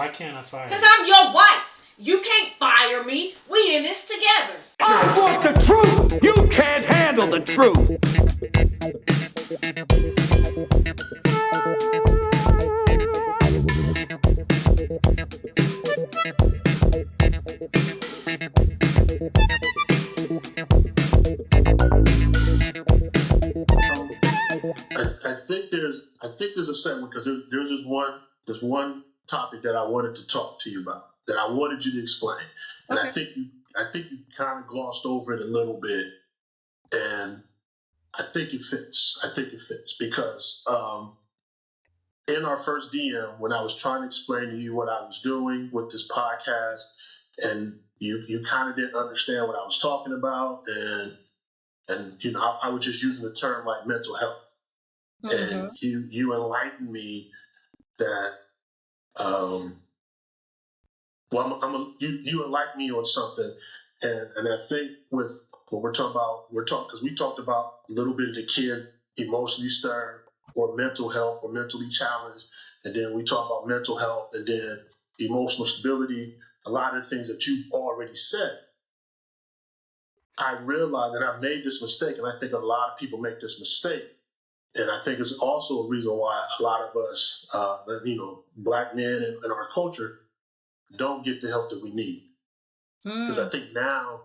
Why can't I fire you? Because I'm your wife. You can't fire me. We in this together. I want the truth. You can't handle the truth. I think there's a segment because there's this one topic that I wanted to talk to you about that I wanted you to explain, and Okay. I think you kind of glossed over it a little bit, and I think it fits. I think it fits because in our first DM when I was trying to explain to you what I was doing with this podcast, and you kind of didn't understand what I was talking about, and you know I was just using the term like mental health. And you enlightened me that you enlightened me on something, and I think with what we're talking about, because we talked about a little bit of the kid emotionally stern or mental health or mentally challenged, and then we talk about mental health and then emotional stability. A lot of the things that you've already said, I realized, and I made this mistake, and I think a lot of people make this mistake. And I think it's also a reason why a lot of us, black men in our culture, don't get the help that we need. Because I think now,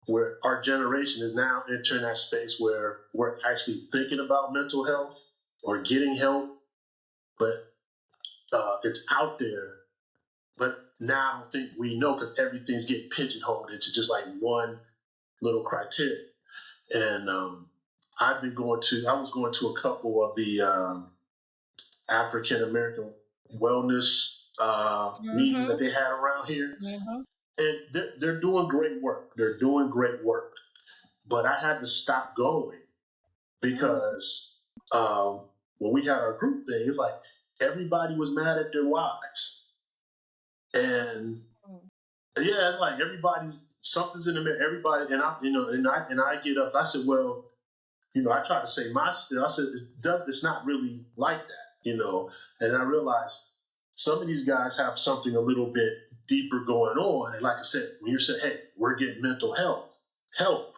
where our generation is now entering that space where we're actually thinking about mental health or getting help, but it's out there. But now I don't think we know because everything's getting pigeonholed into just like one little criteria. And I was going to a couple of the African American wellness meetings that they had around here, and they're doing great work. They're doing great work, but I had to stop going because when we had our group thing, it's like everybody was mad at their wives, and yeah, it's like something's in the mirror. Everybody, and I get up. I said, well. I try to say I said, it's not really like that, and I realized some of these guys have something a little bit deeper going on. And like I said, when you said, hey, we're getting mental health help,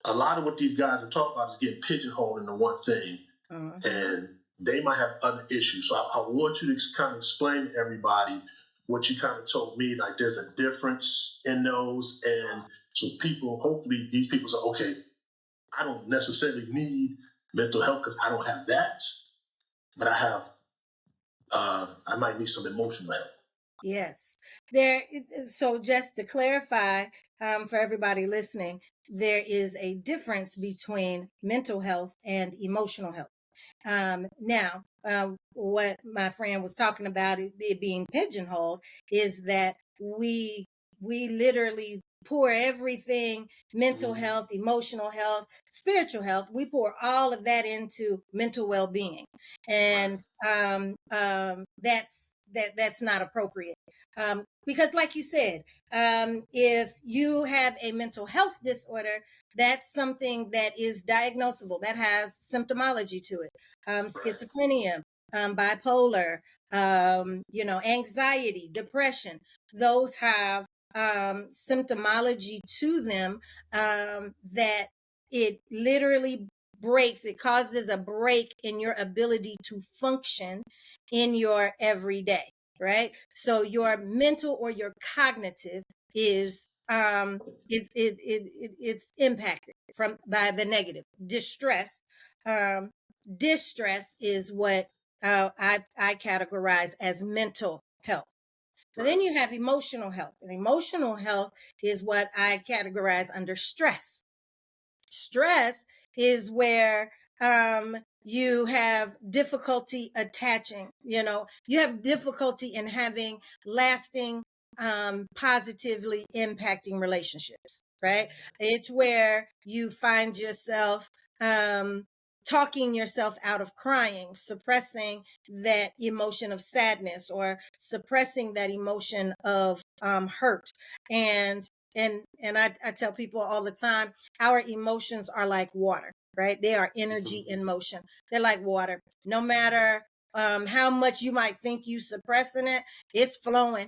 a lot of what these guys are talking about is getting pigeonholed into one thing, and they might have other issues. So I want you to kind of explain to everybody what you kind of told me, like there's a difference in those. And so hopefully these people say, okay, I don't necessarily need mental health because I don't have that, but I might need some emotional help. Yes. So just to clarify, for everybody listening, there is a difference between mental health and emotional health. Now, what my friend was talking about, it being pigeonholed, is that we literally pour everything, mental health, emotional health, spiritual health, we pour all of that into mental well-being. And that's not appropriate. Because like you said, if you have a mental health disorder, that's something that is diagnosable, that has symptomology to it. Schizophrenia, bipolar, anxiety, depression, those have symptomology to them that it literally it causes a break in your ability to function in your everyday, right? So your mental or your cognitive is it's impacted by the negative. Distress is what I categorize as mental health. But then you have emotional health, and emotional health is what I categorize under stress. Stress is where you have difficulty attaching, you have difficulty in having lasting, positively impacting relationships, right? It's where you find yourself talking yourself out of crying, suppressing that emotion of sadness, or suppressing that emotion of hurt. And I tell people all the time, our emotions are like water, right? They are energy in motion. They're like water. No matter how much you might think you suppressing it, it's flowing.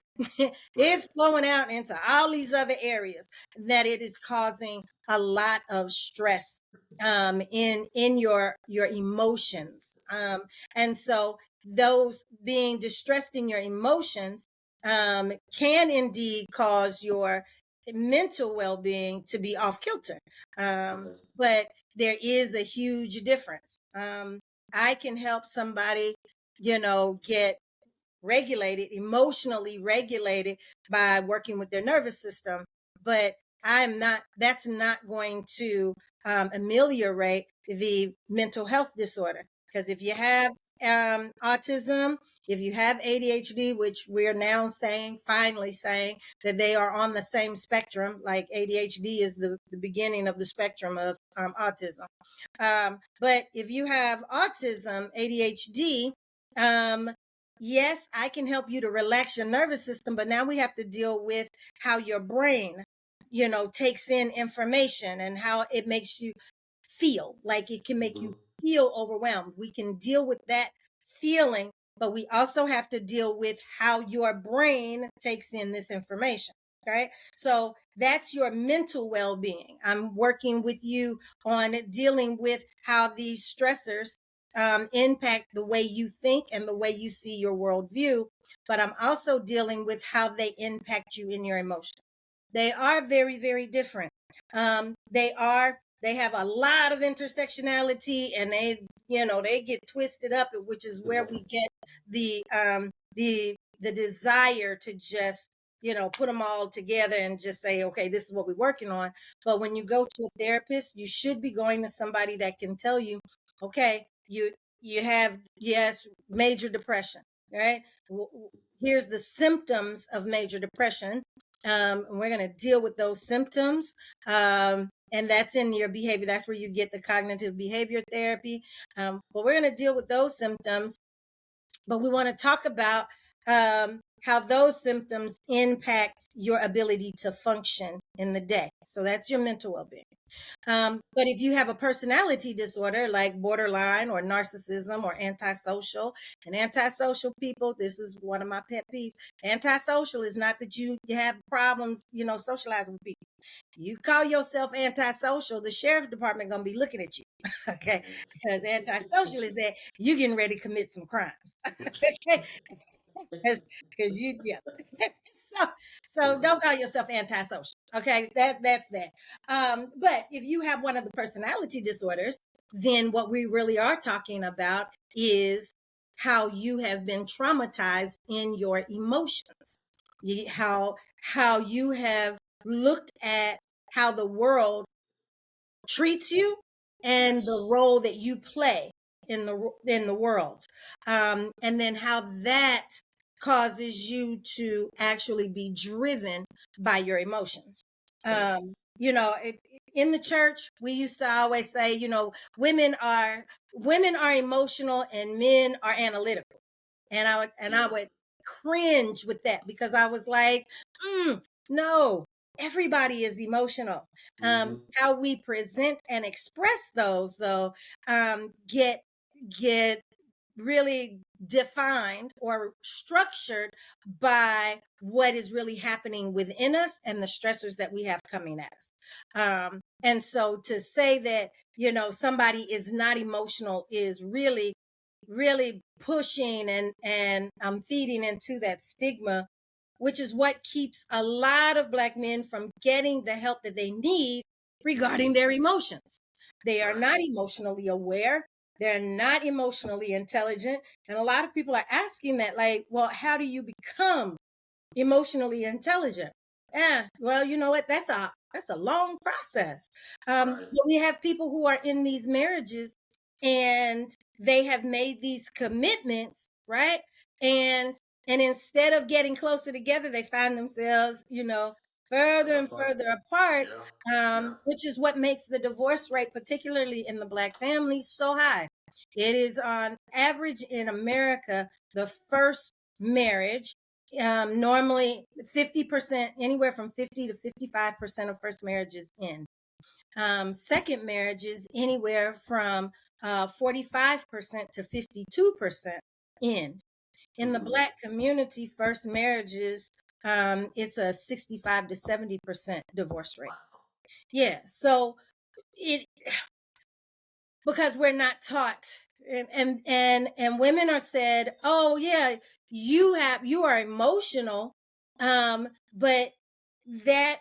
It's flowing out into all these other areas that it is causing a lot of stress in your emotions. And so those being distressed in your emotions can indeed cause your mental well-being to be off kilter. But there is a huge difference. I can help somebody, get regulated, emotionally regulated by working with their nervous system, but that's not going to ameliorate the mental health disorder. Because if you have autism, if you have ADHD, which we're now finally saying that they are on the same spectrum, like ADHD is the beginning of the spectrum of autism. But if you have autism, ADHD, yes, I can help you to relax your nervous system, but now we have to deal with how your brain, takes in information and how it makes you feel. Like it can make you feel overwhelmed. We can deal with that feeling, but we also have to deal with how your brain takes in this information. Right. So that's your mental well-being. I'm working with you on dealing with how these stressors impact the way you think and the way you see your worldview. But I'm also dealing with how they impact you in your emotion. They are very, very different. They have a lot of intersectionality, and they get twisted up, which is where we get the desire to just put them all together and just say, okay, this is what we're working on. But when you go to a therapist, you should be going to somebody that can tell you, okay, you have, yes, major depression, right? Here's the symptoms of major depression. We're going to deal with those symptoms. And that's in your behavior. That's where you get the cognitive behavior therapy. But we're going to deal with those symptoms. But we want to talk about how those symptoms impact your ability to function in the day. So that's your mental well-being. But if you have a personality disorder like borderline or narcissism or antisocial, and antisocial people, this is one of my pet peeves. Antisocial is not that you have problems, socializing with people. You call yourself antisocial, the sheriff's department gonna be looking at you, okay? Because antisocial is that you getting ready to commit some crimes, okay? Because yeah. So don't call yourself antisocial, okay? That's that. But if you have one of the personality disorders, then what we really are talking about is how you have been traumatized in your emotions, how you have looked at how the world treats you and the role that you play in the world, and then how that causes you to actually be driven by your emotions. In the church, we used to always say, women are emotional and men are analytical, and I would cringe with that because I was like, no, everybody is emotional. How we present and express those, though, get really defined or structured by what is really happening within us and the stressors that we have coming at us. And so to say that, somebody is not emotional is really, really pushing and feeding into that stigma, which is what keeps a lot of Black men from getting the help that they need regarding their emotions. They are not emotionally aware. They're not emotionally intelligent. And a lot of people are asking that, like, well, how do you become emotionally intelligent? Yeah, well, you know what? That's a long process. But we have people who are in these marriages and they have made these commitments, right? And instead of getting closer together, they find themselves, further and further apart, which is what makes the divorce rate, particularly in the Black family, so high. It is on average in America, the first marriage, normally 50%, anywhere from 50 to 55% of first marriages end. Second marriages, anywhere from 45% to 52% end. In the Black community, first marriages, it's a 65 to 70% divorce rate. Yeah. So it, because we're not taught, and women are said, oh yeah, you are emotional, but that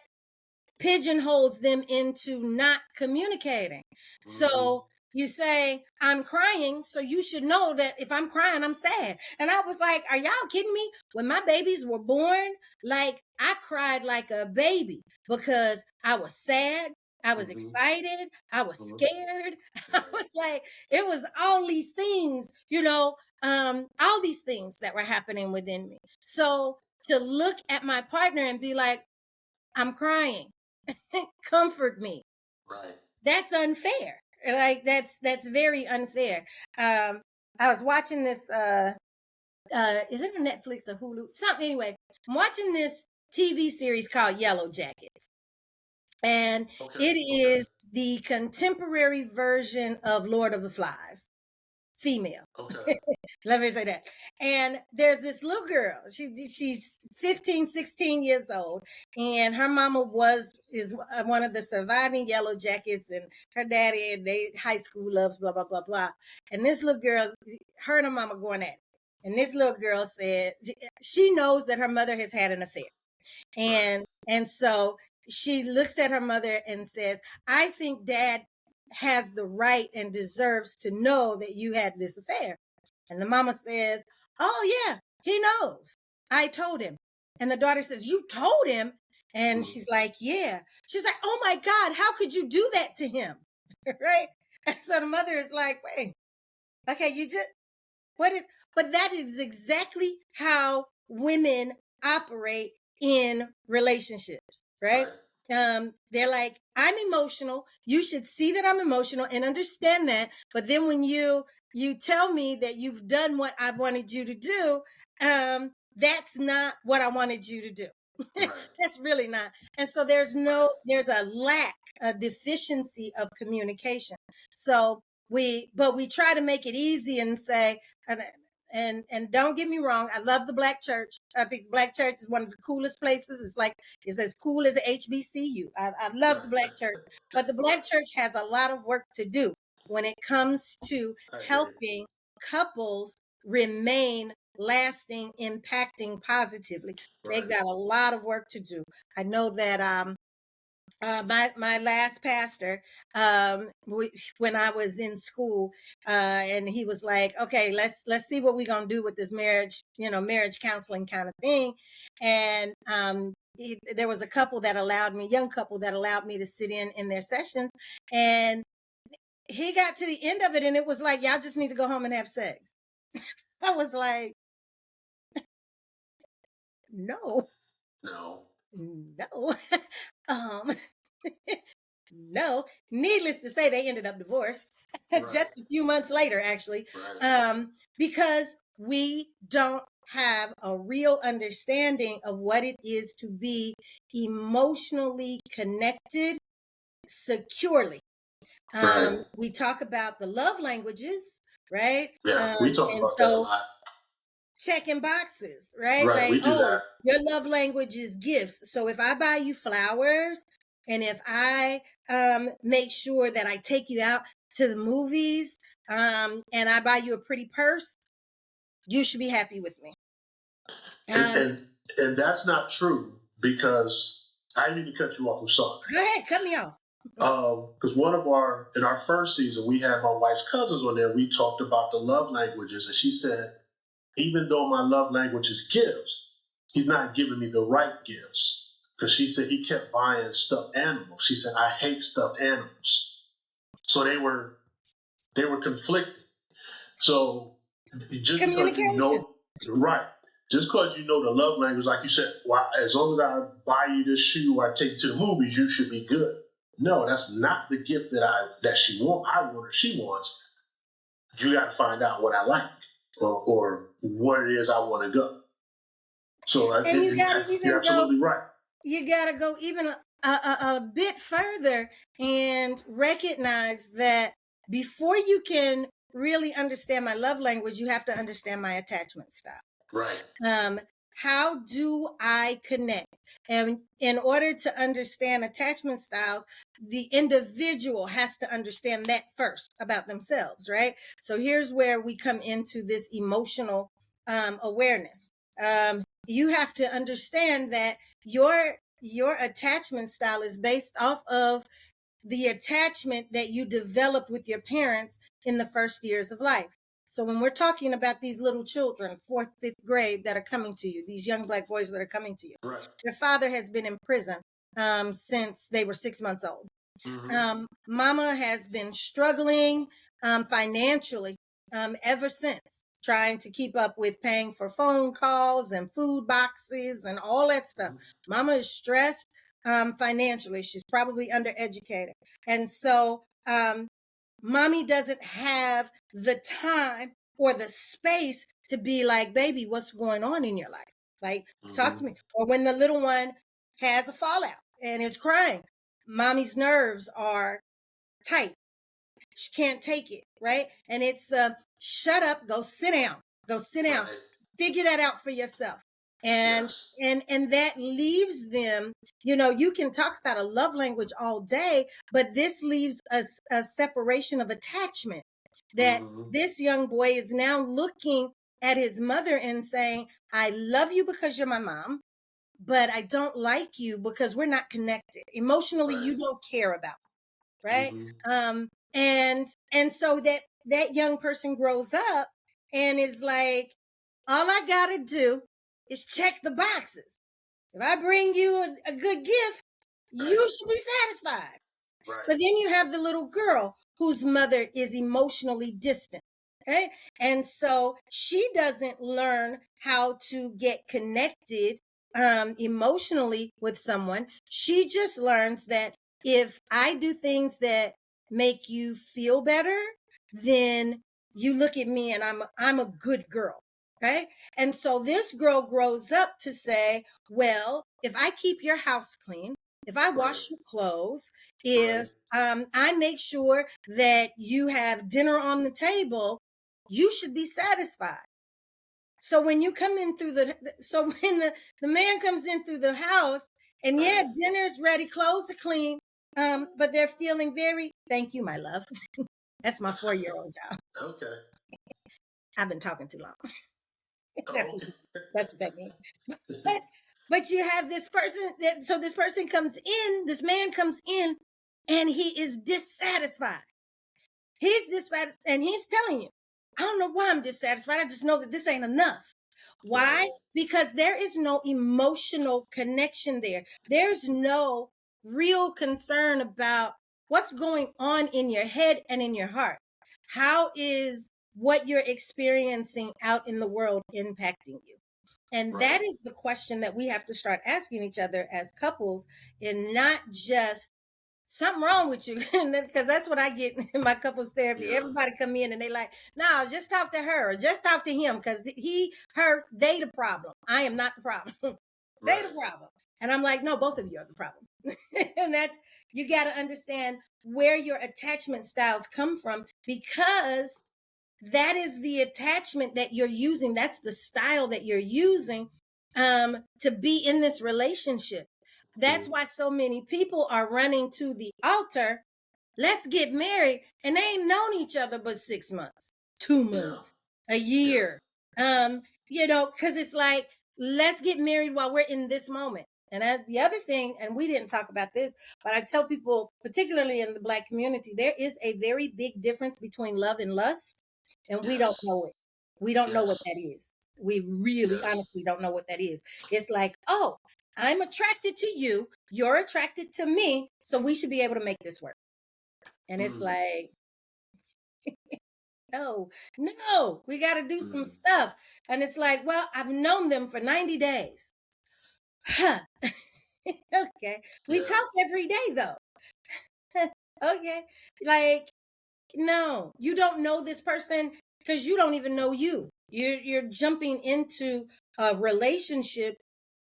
pigeonholes them into not communicating. So you say, I'm crying, so you should know that if I'm crying, I'm sad. And I was like, are y'all kidding me? When my babies were born, like I cried like a baby because I was sad, I was excited, I was scared. I was like, it was all these things, all these things that were happening within me. So to look at my partner and be like, I'm crying, comfort me. Right. That's unfair. Like that's very unfair. I was watching this is it on Netflix or Hulu? Something anyway. I'm watching this TV series called Yellow Jackets. And it is the contemporary version of Lord of the Flies. Female. Okay. Let me say that. And there's this little girl. She's 15, 16 years old, and her mama is one of the surviving Yellow Jackets, and her daddy and they high school loves blah blah blah blah. And this little girl, her and her mama going at it. And this little girl said she knows that her mother has had an affair, and so she looks at her mother and says, "I think Dad has the right and deserves to know that you had this affair." And the mama says, "Oh yeah, he knows. I told him." And the daughter says, "You told him?" And she's like, "Yeah." She's like, "Oh my God, how could you do that to him?" Right? And so the mother is like, "Wait, okay, but that is exactly how women operate in relationships, right? They're like, I'm emotional. You should see that I'm emotional and understand that. But then when you tell me that you've done what I wanted you to do, that's not what I wanted you to do. That's really not. And so there's a lack, a deficiency of communication. So we try to make it easy and say, and don't get me wrong, I love the Black church. I think Black church is one of the coolest places. It's as cool as a HBCU. I love the Black church, but the Black church has a lot of work to do when it comes to helping couples remain lasting, impacting positively. They've got a lot of work to do. I know that my last pastor, when I was in school, and he was like, "Okay, let's see what we're gonna do with this marriage, marriage counseling kind of thing." And there was a young couple that allowed me to sit in their sessions, and he got to the end of it, and it was like, "Y'all just need to go home and have sex." I was like, "No, No. no." um No, needless to say, they ended up divorced just a few months later, actually, because we don't have a real understanding of what it is to be emotionally connected securely. We talk about the love languages, right? Yeah, we talk And about that a so lot. checking boxes, right? Right, Like, we do that. your love language is gifts. So if I buy you flowers and if I make sure that I take you out to the movies, and I buy you a pretty purse, you should be happy with me. And that's not true, because I didn't mean to cut you off. I'm sorry. Go ahead, cut me off. Because in our first season, we had my wife's cousins on there. We talked about the love languages, and she said, even though my love language is gifts, he's not giving me the right gifts. Because she said he kept buying stuffed animals. She said, I hate stuffed animals. So they were conflicted. So just because you know, right, just because you know the love language, like you said, well, as long as I buy you this shoe or I take you to the movies, you should be good. No, that's not the gift that I want or she wants. You got to find out what I like, or what it is I want to go. So And you got to you're absolutely right. You got to go even a bit further and recognize that before you can really understand my love language, you have to understand my attachment style. Right. How do I connect? And in order to understand attachment styles, the individual has to understand that first about themselves, right? So here's where we come into this emotional awareness. You have to understand that your attachment style is based off of the attachment that you developed with your parents in the first years of life. So when we're talking about these little children, fourth, fifth grade, that are coming to you, these young Black boys that are coming to you, Right. their father has been in prison since they were 6 months old. Mama has been struggling financially ever since, trying to keep up with paying for phone calls and food boxes and all that stuff. Mama is stressed financially. She's probably undereducated. And so mommy doesn't have the time or the space to be like, baby, what's going on in your life? Like, talk to me. Or when the little one has a fallout and is crying, mommy's nerves are tight. She can't take it, right? And it's shut up, go sit down, Right. figure that out for yourself. And Yes. and that leaves them, you can talk about a love language all day, but this leaves a separation of attachment, that this young boy is now looking at his mother and saying, I love you because you're my mom, but I don't like you because we're not connected. Emotionally, you don't care about me, right? And so that young person grows up and is like, all I gotta do is check the boxes. If I bring you a good gift, you should be satisfied. Right. But then you have the little girl whose mother is emotionally distant. Okay. And so she doesn't learn how to get connected emotionally with someone. She just learns that if I do things that make you feel better, then you look at me and I'm a good girl. Okay. And so this girl grows up to say, well, if I keep your house clean, if I wash your clothes, if I make sure that you have dinner on the table, you should be satisfied. So when you come in through so when the man comes in through the house and dinner's ready, clothes are clean, but they're feeling very, thank you, my love. That's my 4-year-old job. Okay. I've been talking too long. Oh, That's what that means. But you have this person so this person comes in, this man comes in, and he is dissatisfied. He's dissatisfied, and he's telling you, I don't know why I'm dissatisfied. I just know that this ain't enough. Why? Right. Because there is no emotional connection there. There's no real concern about what's going on in your head and in your heart. How is what you're experiencing out in the world impacting you? And that is the question that we have to start asking each other as couples, and not just something wrong with you, because that's what I get in my couples therapy. Everybody come in and they like, no, just talk to her or just talk to him, because they the problem. I am not the problem. They the problem. And I'm like, no, both of you are the problem. And you got to understand where your attachment styles come from, because that is the attachment that you're using. That's the style that you're using to be in this relationship. That's why so many people are running to the altar. Let's get married. And they ain't known each other but 6 months, 2 months, a year. Because it's like, let's get married while we're in this moment. And the other thing, and we didn't talk about this, but I tell people, particularly in the Black community, there is a very big difference between love and lust. And we don't know it. We don't know what that is. We really honestly don't know what that is. It's like, oh, I'm attracted to you. You're attracted to me. So we should be able to make this work. And it's like, no, we got to do some stuff. And it's like, well, I've known them for 90 days. Huh. Okay. We talk every day though. Okay. Like, no, you don't know this person because you don't even know you. You're jumping into a relationship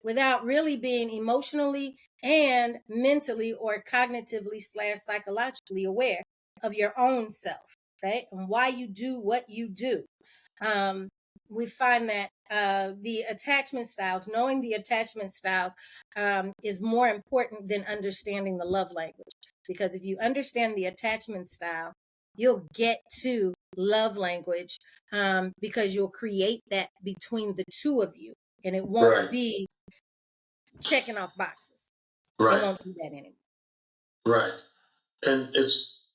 without really being emotionally and mentally or cognitively / psychologically aware of your own self. right? And why you do what you do. We find that the attachment styles, knowing the attachment styles, is more important than understanding the love language. Because if you understand the attachment style, you'll get to love language, because you'll create that between the two of you, and it won't Right. be checking off boxes. It Right. won't do that anymore. Right. And it's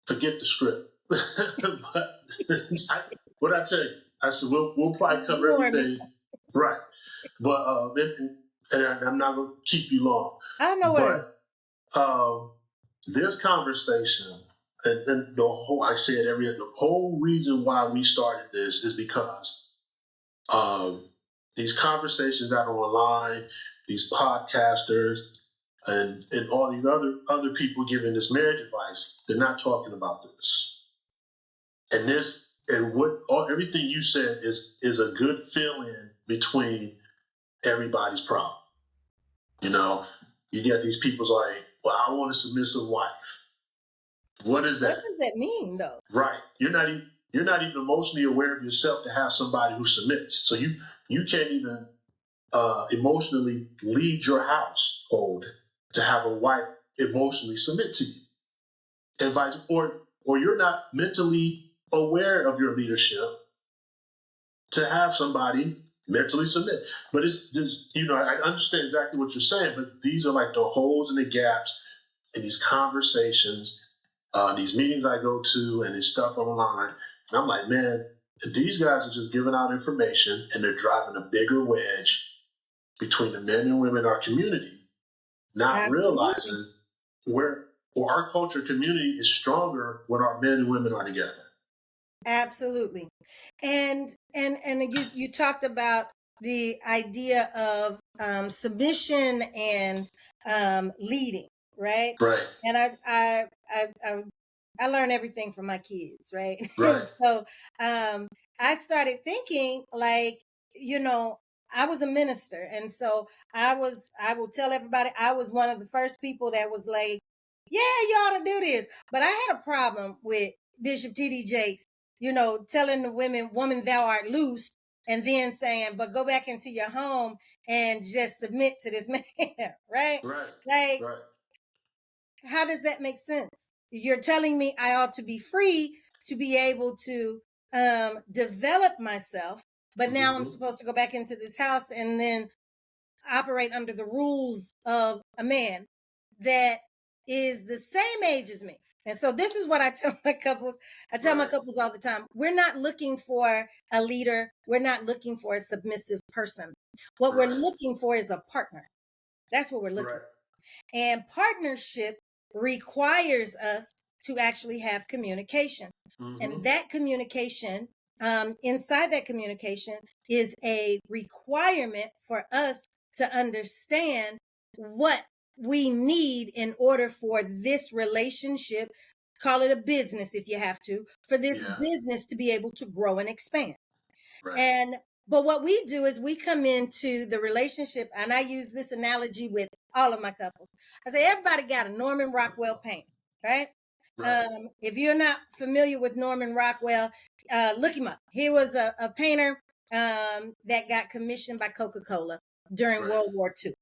forget the script. But what I tell you, I said we'll probably cover everything. Right. But I'm not gonna keep you long. I don't know what it is. But this conversation and the whole the whole reason why we started this is because these conversations that are online, these podcasters, and all these other people giving this marriage advice, they're not talking about this. And this and everything you said is a good fill-in between everybody's problem. You know, you get these people's like, well, I want a submissive wife. What is that? What does that mean, though? Right. You're not even emotionally aware of yourself to have somebody who submits. So you can't even emotionally lead your household to have a wife emotionally submit to you, and or you're not mentally aware of your leadership to have somebody mentally submit. But it's just, I understand exactly what you're saying, but these are like the holes and the gaps in these conversations, these meetings I go to, and this stuff online. And I'm like, man, these guys are just giving out information and they're driving a bigger wedge between the men and women in our community, not Absolutely. realizing where our culture community is stronger when our men and women are together. Absolutely. And you talked about the idea of submission and leading, right? Right. And I learn everything from my kids, right? Right. So I started thinking like, I was a minister, and so I will tell everybody I was one of the first people that was like, yeah, you ought to do this. But I had a problem with Bishop T.D. Jakes, telling the woman, thou art loosed, and then saying, but go back into your home and just submit to this man, right? Right. Like, Right. how does that make sense? You're telling me I ought to be free to be able to develop myself, but now I'm supposed to go back into this house and then operate under the rules of a man that is the same age as me. And so this is what I tell my couples. I tell my couples all the time, we're not looking for a leader. We're not looking for a submissive person. What we're looking for is a partner. That's what we're looking for. And partnership requires us to actually have communication. And that communication, inside that communication, is a requirement for us to understand what we need in order for this relationship, call it a business if you have to, for this business to be able to grow and expand. Right. But what we do is we come into the relationship, and I use this analogy with all of my couples. I say, everybody got a Norman Rockwell painting, right? If you're not familiar with Norman Rockwell, look him up. He was a painter that got commissioned by Coca-Cola during World War II.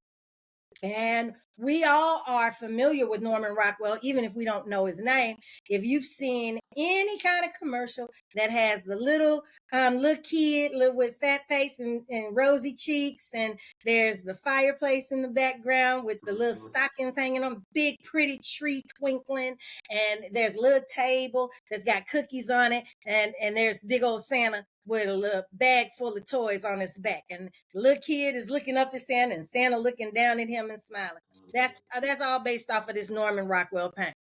And we all are familiar with Norman Rockwell, even if we don't know his name. If you've seen any kind of commercial that has the little kid with fat face and rosy cheeks, and there's the fireplace in the background with the little stockings hanging on, big pretty tree twinkling, and there's a little table that's got cookies on it, and there's big old Santa with a little bag full of toys on his back, and the little kid is looking up at Santa, and Santa looking down at him and smiling. That's all based off of this Norman Rockwell painting.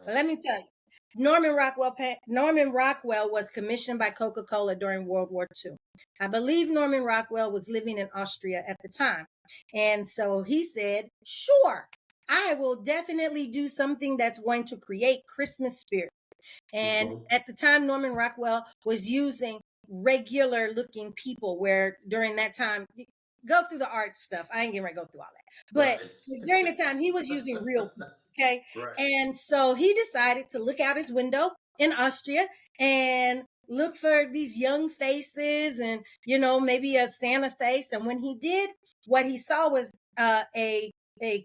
But let me tell you, Norman Rockwell was commissioned by Coca-Cola during World War II. I believe Norman Rockwell was living in Austria at the time, and so he said, "Sure, I will definitely do something that's going to create Christmas spirit." And at the time, Norman Rockwell was using regular looking people, where during that time, go through the art stuff. I ain't getting ready to go through all that. But during the time, he was using real people. Okay. And so he decided to look out his window in Austria and look for these young faces and, maybe a Santa face. And when he did, what he saw was a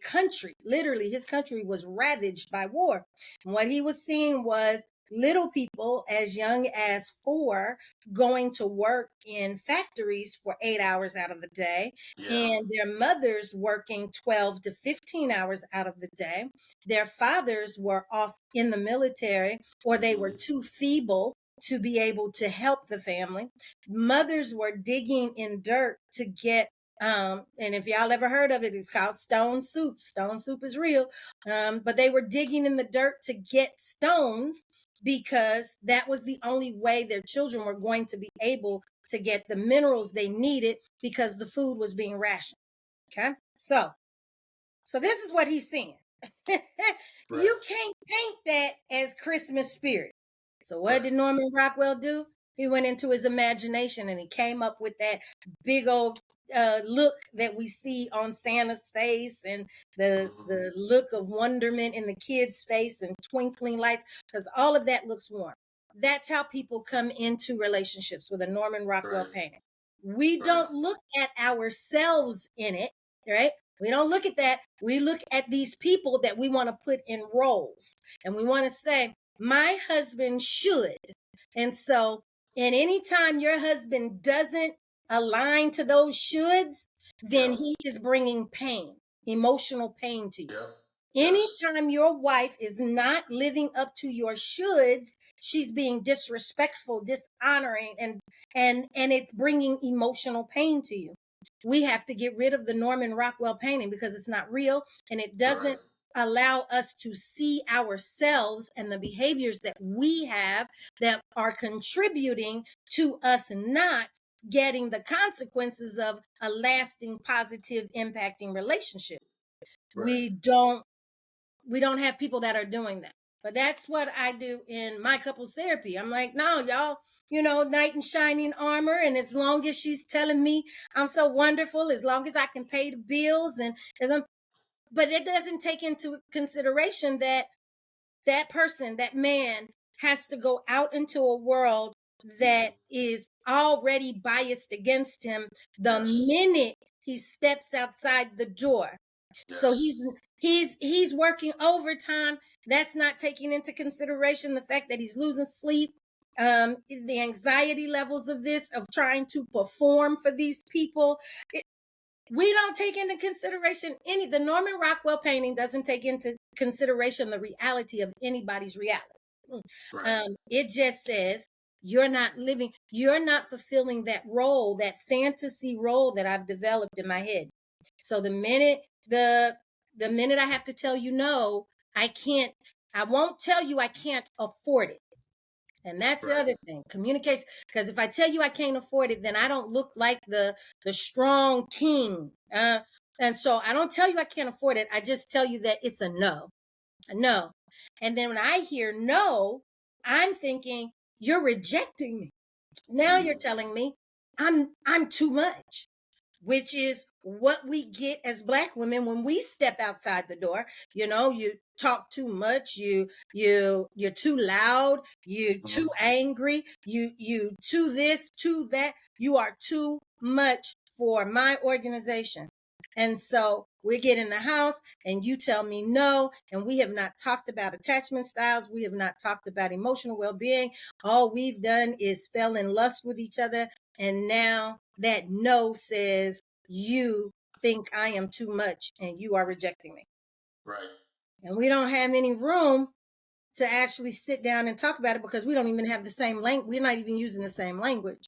country, literally his country was ravaged by war. And what he was seeing was little people as young as 4 going to work in factories for 8 hours out of the day, Yeah. and their mothers working 12 to 15 hours out of the day. Their fathers were off in the military, or they were too feeble to be able to help the family. Mothers were digging in dirt to get and if y'all ever heard of it, it's called stone soup. Stone soup is real. But they were digging in the dirt to get stones because that was the only way their children were going to be able to get the minerals they needed because the food was being rationed. Okay. So this is what he's saying. Right. You can't paint that as Christmas spirit. So what Right. did Norman Rockwell do? He went into his imagination and he came up with that big old look that we see on Santa's face, and the look of wonderment in the kid's face and twinkling lights, because all of that looks warm. That's how people come into relationships with a Norman Rockwell Right. painting. We Right. don't look at ourselves in it, right? We don't look at that. We look at these people that we want to put in roles, and we want to say, my husband should. And so, and anytime your husband doesn't align to those shoulds, then Yeah. he is bringing pain, emotional pain to you. Yeah. Yes. Anytime your wife is not living up to your shoulds, she's being disrespectful, dishonoring, and it's bringing emotional pain to you. We have to get rid of the Norman Rockwell painting because it's not real, and it doesn't allow us to see ourselves and the behaviors that we have that are contributing to us not getting the consequences of a lasting positive impacting relationship. Right. We don't have people that are doing that. But that's what I do in my couples therapy. I'm like, no, y'all, knight in shining armor. And as long as she's telling me I'm so wonderful, as long as I can pay the bills, but it doesn't take into consideration that that person, that man, has to go out into a world that is already biased against him the Yes. minute he steps outside the door. So Yes. he's working overtime. That's not taking into consideration the fact that he's losing sleep, the anxiety levels of this, of trying to perform for these people. We don't take into consideration the Norman Rockwell painting doesn't take into consideration the reality of anybody's reality. Right. It just says you're not fulfilling that role, that fantasy role that I've developed in my head. So the minute I have to tell you no, I won't tell you I can't afford it. And that's the Right. other thing, communication. Because if I tell you I can't afford it, then I don't look like the strong king. And so I don't tell you I can't afford it. I just tell you that it's a no. No. And then when I hear no, I'm thinking you're rejecting me. Now you're telling me I'm too much, which is what we get as Black women when we step outside the door. You talk too much, you're too loud, you're too angry, you too this, too that. You are too much for my organization. And so we get in the house and you tell me no, and we have not talked about attachment styles. We have not talked about emotional well-being. All we've done is fell in lust with each other. And now that no says you think I am too much and you are rejecting me. Right. And we don't have any room to actually sit down and talk about it because we don't even have the same language. We're not even using the same language.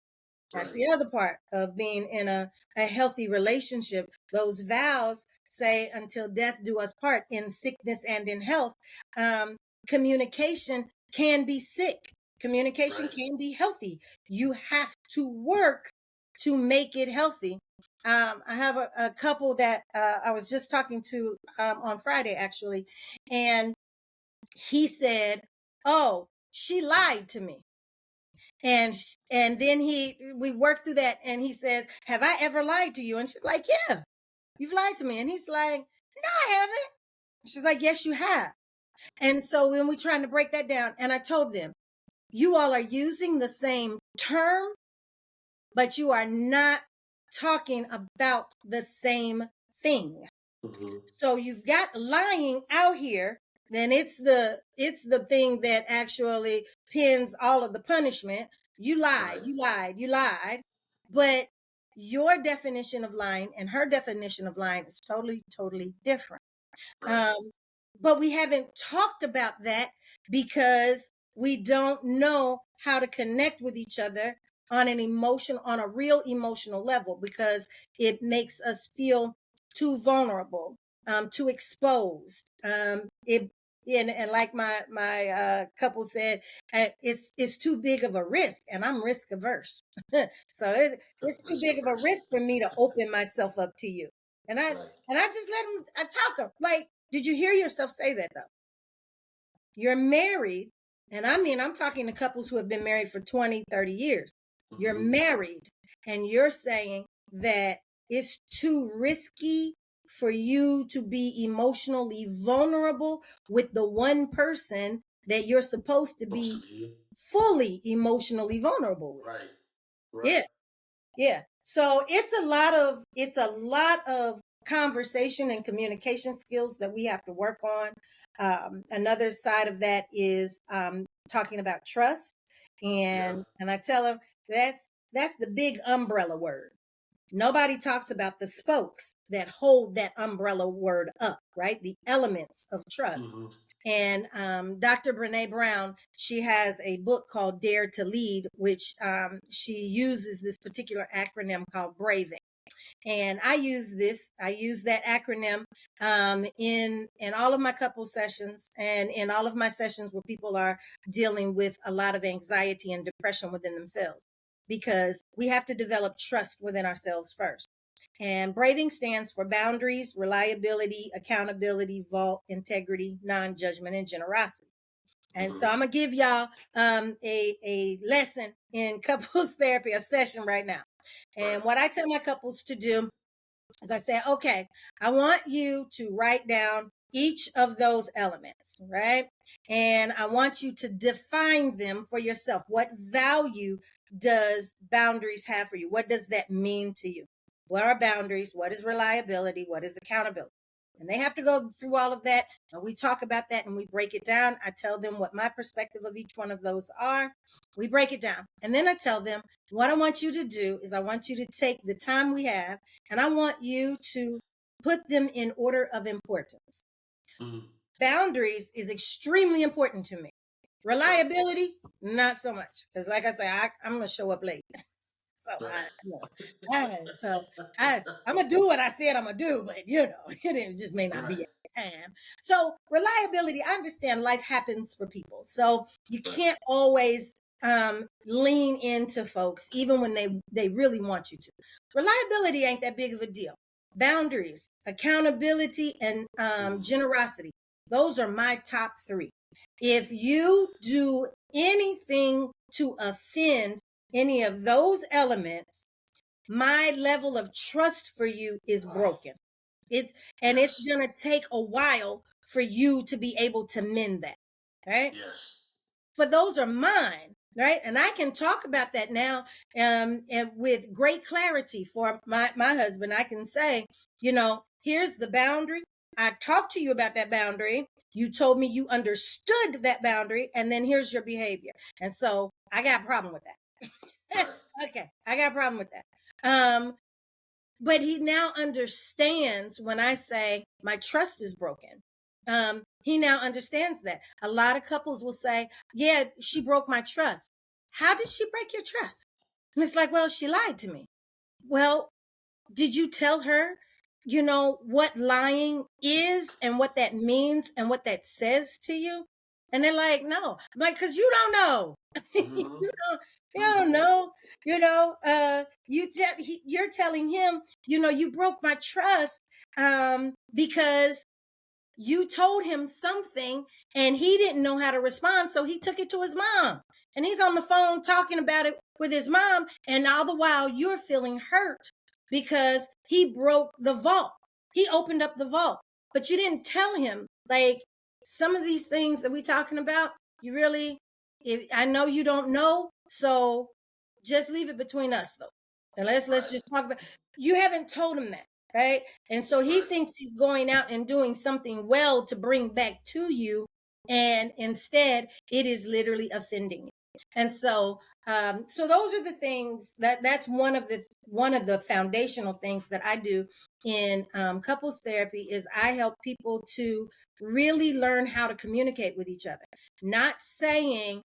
That's the other part of being in a healthy relationship. Those vows say, until death do us part, in sickness and in health. Communication can be sick. Communication can be healthy. You have to work to make it healthy. I have a couple that I was just talking to on Friday, actually, and he said, "Oh, she lied to me." And then we worked through that, and he says, "Have I ever lied to you?" And she's like, "Yeah, you've lied to me." And he's like, "No, I haven't." She's like, "Yes, you have." And so when we're trying to break that down, and I told them, you all are using the same term, but you are not talking about the same thing. So you've got lying out here, then it's the thing that actually pins all of the punishment. You lied, Right. you lied, you lied. But your definition of lying and her definition of lying is totally, totally different. Right. But we haven't talked about that because we don't know how to connect with each other on on a real emotional level, because it makes us feel too vulnerable, too exposed. And like my couple said, it's too big of a risk, and I'm risk averse. So it's too Risk big of a risk averse. for me to open myself up to you. And I Right. and I just let them. I talk them like, did you hear yourself say that though? You're married, and I mean, I'm talking to couples who have been married for 20, 30 years. You're married, and you're saying that it's too risky for you to be emotionally vulnerable with the one person that you're supposed to Supposed be to be. fully emotionally vulnerable with. Right. Right. Yeah. Yeah. So it's a lot of conversation and communication skills that we have to work on. Another side of that is talking about trust, Yeah. and I tell them that's the big umbrella word. Nobody talks about the spokes that hold that umbrella word up, right? The elements of trust. And Dr. Brene Brown, she has a book called Dare to Lead, which she uses this particular acronym called BRAVING. And I use that acronym in all of my couple sessions, and in all of my sessions where people are dealing with a lot of anxiety and depression within themselves, because we have to develop trust within ourselves first. And BRAVING stands for boundaries, reliability, accountability, vault, integrity, non-judgment, and generosity. And so I'm gonna give y'all a lesson in couples therapy, a session right now. And what I tell my couples to do is I say, okay, I want you to write down each of those elements, right? And I want you to define them for yourself. What value does boundaries have for you? What does that mean to you? What are boundaries? What is reliability? What is accountability? And they have to go through all of that. And we talk about that and we break it down. I tell them what my perspective of each one of those are. We break it down. And then I tell them, what I want you to do is I want you to take the time we have, and I want you to put them in order of importance. Boundaries is extremely important to me. Reliability, not so much. Because like I say, I'm going to show up late. So I'm gonna do what I said I'm gonna do, but it just may not be at the time. So reliability, I understand life happens for people, so you can't always lean into folks even when they really want you to. Reliability ain't that big of a deal. Boundaries, accountability, and generosity, those are my top three. If you do anything to offend any of those elements, my level of trust for you is broken. It's going to take a while for you to be able to mend that. Right? Yes. But those are mine, right? And I can talk about that now and with great clarity for my husband. I can say, here's the boundary. I talked to you about that boundary. You told me you understood that boundary, and then here's your behavior. And so I got a problem with that. Okay, I got a problem with that. But he now understands when I say my trust is broken. He now understands that. A lot of couples will say, yeah, she broke my trust. How did she break your trust? And it's like, well, she lied to me. Well, did you tell her, what lying is and what that means and what that says to you? And they're like, no. I'm like, because you don't know. You don't know. You're telling him, you broke my trust because you told him something and he didn't know how to respond. So he took it to his mom, and he's on the phone talking about it with his mom. And all the while you're feeling hurt because he broke the vault. He opened up the vault, but you didn't tell him, like, some of these things that we're talking about, you really, I know you don't know, so just leave it between us though. And let's just talk about, you haven't told him that, right? And so he thinks he's going out and doing something well to bring back to you, and instead it is literally offending you. And so so those are the things that's one of the foundational things that I do in couples therapy, is I help people to really learn how to communicate with each other, not saying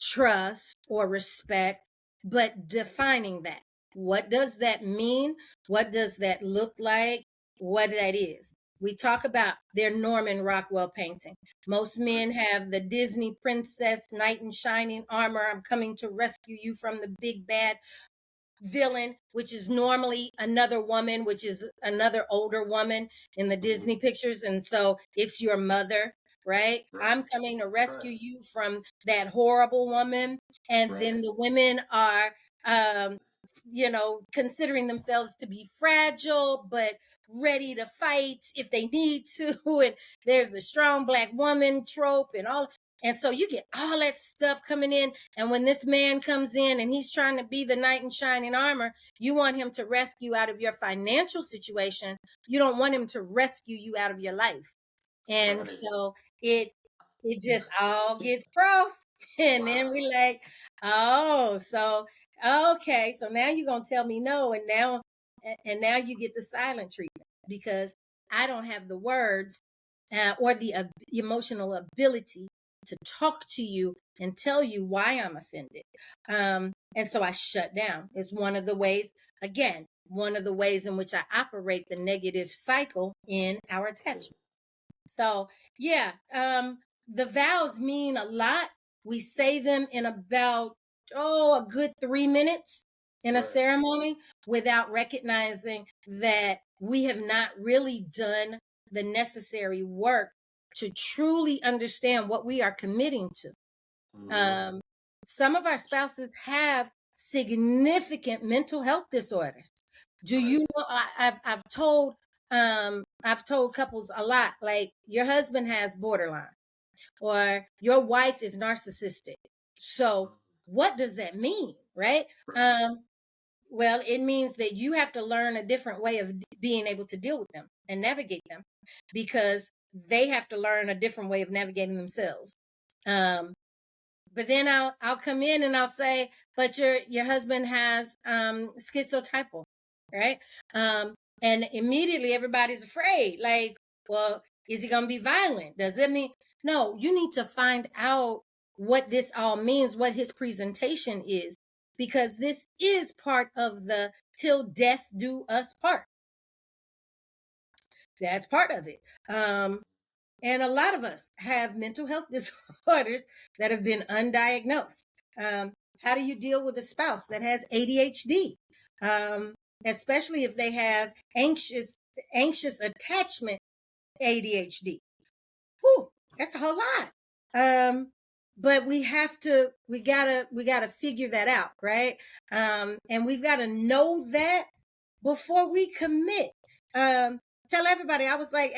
trust or respect, but defining that. What does that mean? What does that look like? What that is. We talk about their Norman Rockwell painting. Most men have the Disney princess, knight in shining armor. I'm coming to rescue you from the big bad villain, which is normally another woman, which is another older woman in the Disney pictures. And so it's your mother, right? I'm coming to rescue you from that horrible woman. And then the women are, considering themselves to be fragile, but ready to fight if they need to. And there's the strong black woman trope and all. And so you get all that stuff coming in. And when this man comes in and he's trying to be the knight in shining armor, you want him to rescue out of your financial situation. You don't want him to rescue you out of your life. And so it just all gets crossed. And then we like, oh, so okay, so now you're gonna tell me no, and now you get the silent treatment because I don't have the words or the emotional ability to talk to you and tell you why I'm offended. And so I shut down. Is one of the ways, again, one of the ways in which I operate the negative cycle in our attachment. So yeah, the vows mean a lot. We say them in about a good 3 minutes in a ceremony without recognizing that we have not really done the necessary work to truly understand what we are committing to. Some of our spouses have significant mental health disorders. Do you know? I've told couples a lot, like your husband has borderline or your wife is narcissistic. So what does that mean, right? Well, it means that you have to learn a different way of being able to deal with them and navigate them, because they have to learn a different way of navigating themselves. But then I'll come in and I'll say, but your husband has schizotypal, right? And immediately everybody's afraid. Like, well, is he gonna be violent? Does that mean no? You need to find out what this all means, what his presentation is, because this is part of the till death do us part. That's part of it. And a lot of us have mental health disorders that have been undiagnosed. How do you deal with a spouse that has ADHD? Especially if they have anxious attachment ADHD. Whew, that's a whole lot. But we gotta figure that out, right? And we've got to know that before we commit. Tell everybody, I was like,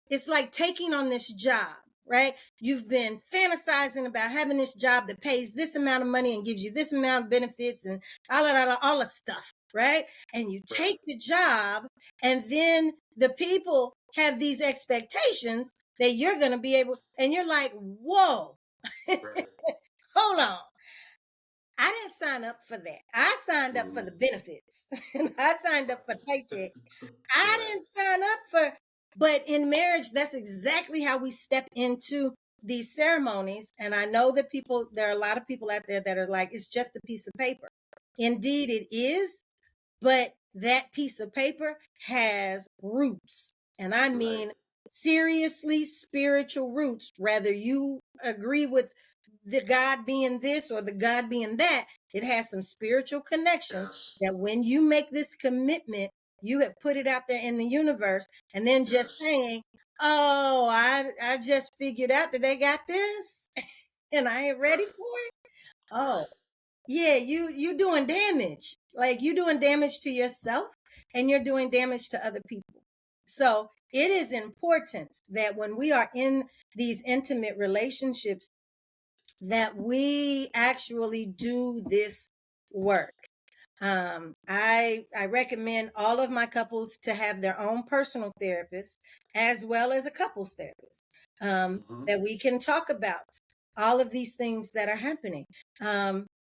it's like taking on this job, right? You've been fantasizing about having this job that pays this amount of money and gives you this amount of benefits and all that stuff, right? And you take the job, and then the people have these expectations that you're going to be able, and you're like, whoa, hold on. I didn't sign up for that. I signed up for the benefits. I signed up for paycheck. I didn't sign up for, but in marriage, that's exactly how we step into these ceremonies. And I know that there are a lot of people out there that are like, it's just a piece of paper. Indeed, it is. But that piece of paper has roots. And I mean, seriously spiritual roots. Whether you agree with the God being this or the God being that, it has some spiritual connections that when you make this commitment, you have put it out there in the universe. And then just saying, oh, I just figured out that they got this and I ain't ready for it. Oh, yeah, you doing damage. Like you doing damage to yourself and you're doing damage to other people. So it is important that when we are in these intimate relationships, that we actually do this work. I recommend all of my couples to have their own personal therapist as well as a couples therapist, that we can talk about all of these things that are happening.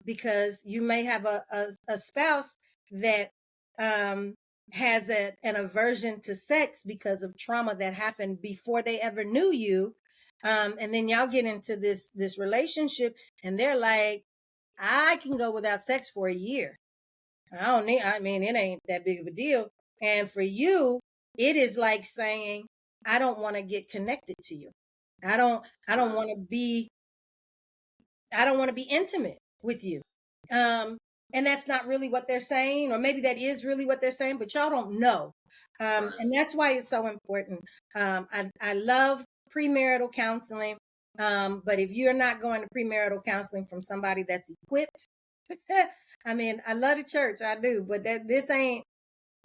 Because you may have a spouse that has an aversion to sex because of trauma that happened before they ever knew you. And then y'all get into this relationship and they're like, I can go without sex for a year. I mean, it ain't that big of a deal. And for you, it is like saying, I don't want to get connected to you. I don't want to be, I don't want to be intimate with you. And that's not really what they're saying, or maybe that is really what they're saying, but y'all don't know. And that's why it's so important. I love premarital counseling. But if you're not going to premarital counseling from somebody that's equipped, I mean, I love the church, I do, but this ain't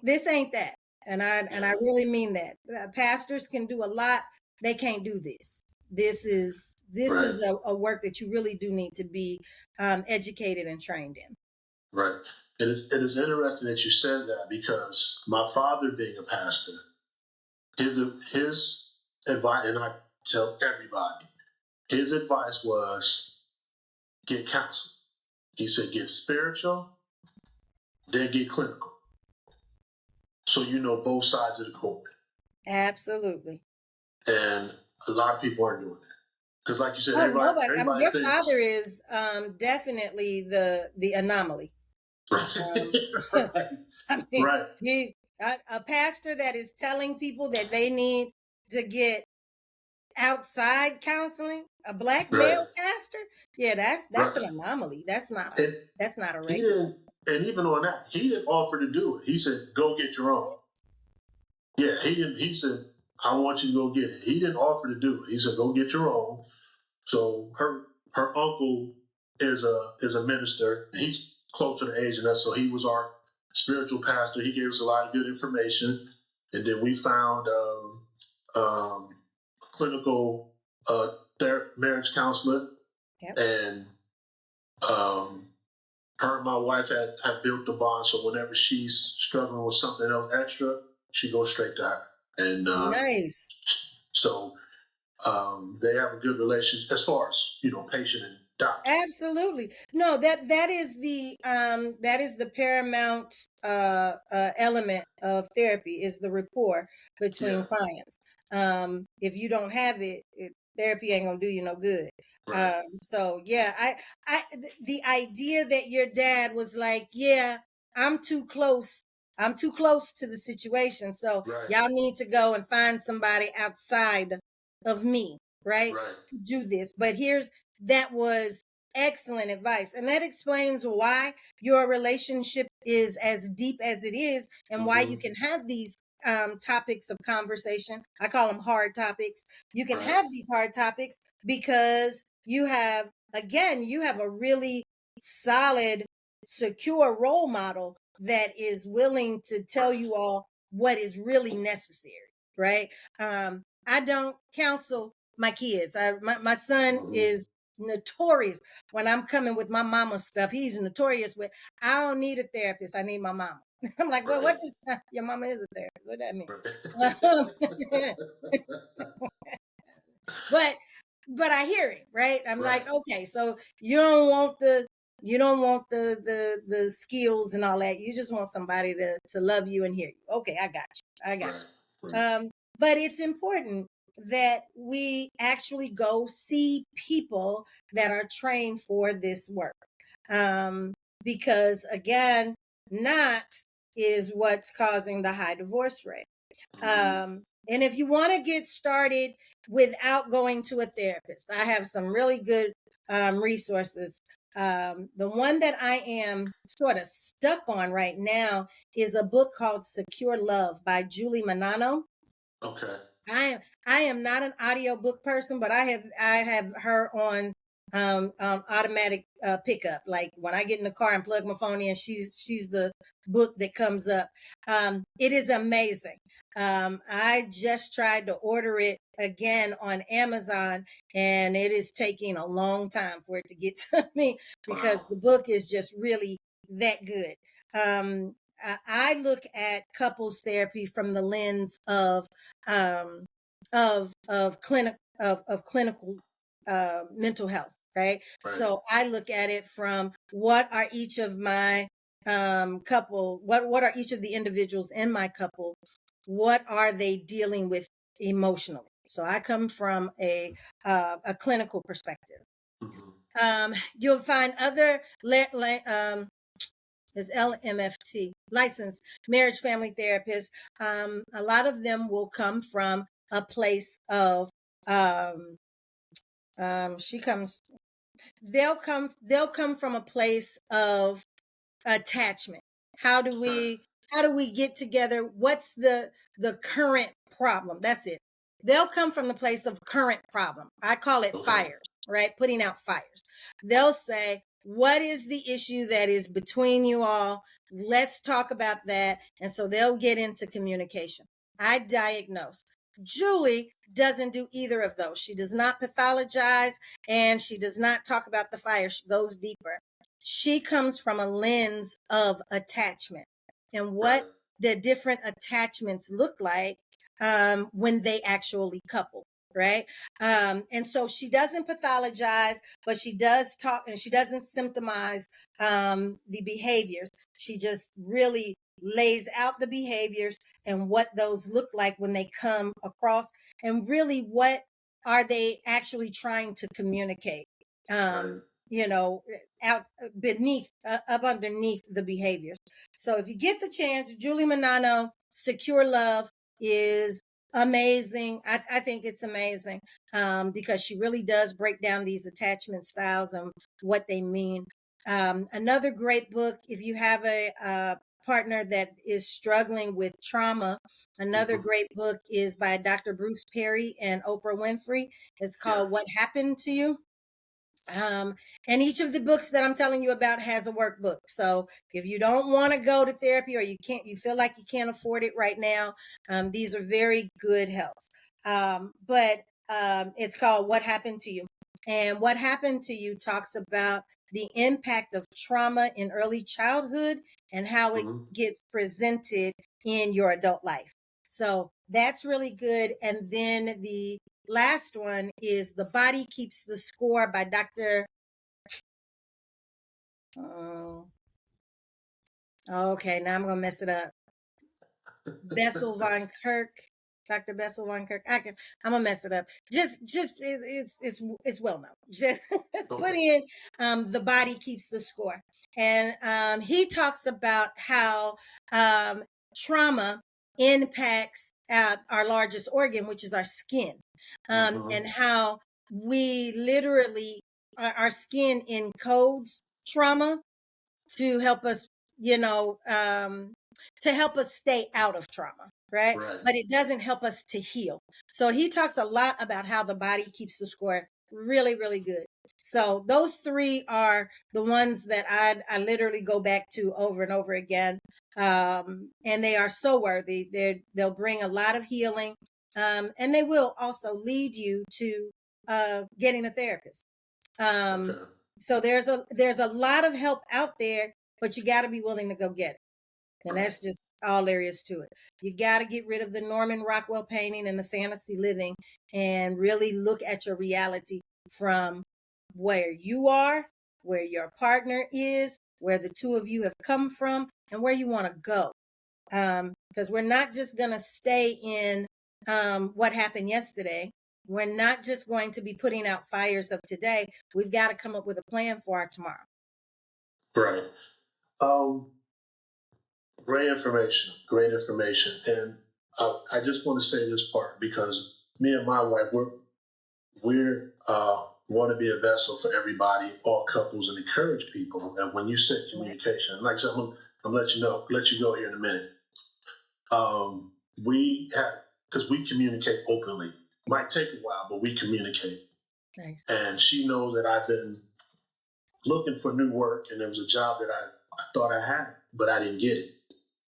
that. And I really mean that. Pastors can do a lot. They can't do this. This is a work that you really do need to be educated and trained in. Right. It is interesting that you said that, because my father, being a pastor, his advice, and I tell everybody, his advice was get counseling. He said get spiritual, then get clinical, so you know both sides of the coin. Absolutely. And a lot of people aren't doing that, because, like you said, everybody I mean, your thinks, father is definitely the anomaly. right. I mean, Right. a pastor that is telling people that they need to get outside counseling, a black Right. male pastor, yeah, that's Right. an anomaly. That's not And a he regular. didn't, and even on that, he didn't offer to do it. He said, "Go get your own." Yeah, he didn't. He said, "I want you to go get it." He didn't offer to do it. He said, "Go get your own." So her uncle is a minister, and he's closer to age than us. So he was our spiritual pastor. He gave us a lot of good information, and then we found clinical marriage counselor, Yep. and her and my wife had built the bond. So whenever she's struggling with something else extra, she goes straight to her, and Nice. so they have a good relationship as far as patient and doctor. Absolutely. No, that is the paramount element of therapy, is the rapport between Yeah. clients. If you don't have it, therapy ain't gonna do you no good. Right. So yeah, the idea that your dad was like, yeah, I'm too close. I'm too close to the situation. So Right. y'all need to go and find somebody outside of me, right? Right. To do this. But that was excellent advice. And that explains why your relationship is as deep as it is, and why you can have these topics of conversation. I call them hard topics. You can have these hard topics because you have a really solid, secure role model that is willing to tell you all what is really necessary, right? I don't counsel my kids. My son is notorious when I'm coming with my mama stuff. He's notorious with, I don't need a therapist. I need my mama. I'm like, well, what does your mama is a therapist? What that mean? But I hear it, right? I'm like, okay, so you don't want the skills and all that. You just want somebody to love you and hear you. Okay, I got you. I got you. But it's important that we actually go see people that are trained for this work. Because again, not is what's causing the high divorce rate. And if you want to get started without going to a therapist, I have some really good resources. The one that I am sort of stuck on right now is a book called Secure Love by Julie Manano. Okay. I am not an audiobook person, but I have her on automatic pickup. Like when I get in the car and plug my phone in, she's the book that comes up. It is amazing. I just tried to order it again on Amazon, and it is taking a long time for it to get to me because Wow. the book is just really that good. I look at couples therapy from the lens um, of clinical mental health, right? Right. So I look at it from what are each of my couple, what are each of the individuals in my couple, what are they dealing with emotionally? So I come from a clinical perspective. You'll find other is LMFT, licensed marriage family therapists. A lot of them will come from a place of um, she comes they'll come from a place of attachment. How do Right. we get together? What's the current problem? That's it. They'll come from the place of current problem. I call it Okay. fires, right? Putting out fires. They'll say, what is the issue that is between you all? Let's talk about that. And so they'll get into communication. I diagnose. Julie doesn't do either of those. She does not pathologize and she does not talk about the fire. She goes deeper. She comes from a lens of attachment and Right. what the different attachments look like when they actually couple, right? And so she doesn't pathologize, but she does talk and she doesn't symptomize the behaviors. She just really lays out the behaviors and what those look like when they come across, and really what are they actually trying to communicate. Right. You know, out beneath, up underneath the behaviors. So if you get the chance, Julie Manano, Secure Love is amazing. I think it's amazing because she really does break down these attachment styles and what they mean. Another great book, if you have a partner that is struggling with trauma, another great book is by Dr. Bruce Perry and Oprah Winfrey. It's Yeah. called What Happened to You. And each of the books that I'm telling you about has a workbook. So if you don't want to go to therapy or you feel like you can't afford it right now, these are very good helps. But it's called What Happened to You. And What Happened to You talks about the impact of trauma in early childhood and how it gets presented in your adult life. So that's really good. And then the last one is The Body Keeps the Score by Dr. Okay, now I'm going to mess it up. Bessel von Kirk. Dr. Bessel von Kirk. I'm going to mess it up. It's well known. Just put in The Body Keeps the Score. And he talks about how trauma impacts our largest organ, which is our skin, and how we literally, our skin encodes trauma to help us, to help us stay out of trauma, right? Right. But it doesn't help us to heal. So he talks a lot about how the body keeps the score. Really, really good. So those three are the ones that I literally go back to over and over again. And they are so worthy. They'll bring a lot of healing. And they will also lead you to getting a therapist. Okay. So there's a lot of help out there, but you got to be willing to go get it. And that's just all there is to it. You got to get rid of the Norman Rockwell painting and the fantasy living and really look at your reality from where you are, where your partner is, where the two of you have come from, and where you want to go. Because we're not just going to stay in what happened yesterday. We're not just going to be putting out fires of today. We've got to come up with a plan for our tomorrow. Right. Great information. Great information. And I just want to say this part because me and my wife, we're want to be a vessel for everybody, all couples, and encourage people. And when you said communication, like I said, I'm gonna let you go here in a minute. We have, because we communicate openly. Might take a while, but we communicate. Nice. And she knows that I've been looking for new work, and there was a job that I thought I had, but I didn't get it.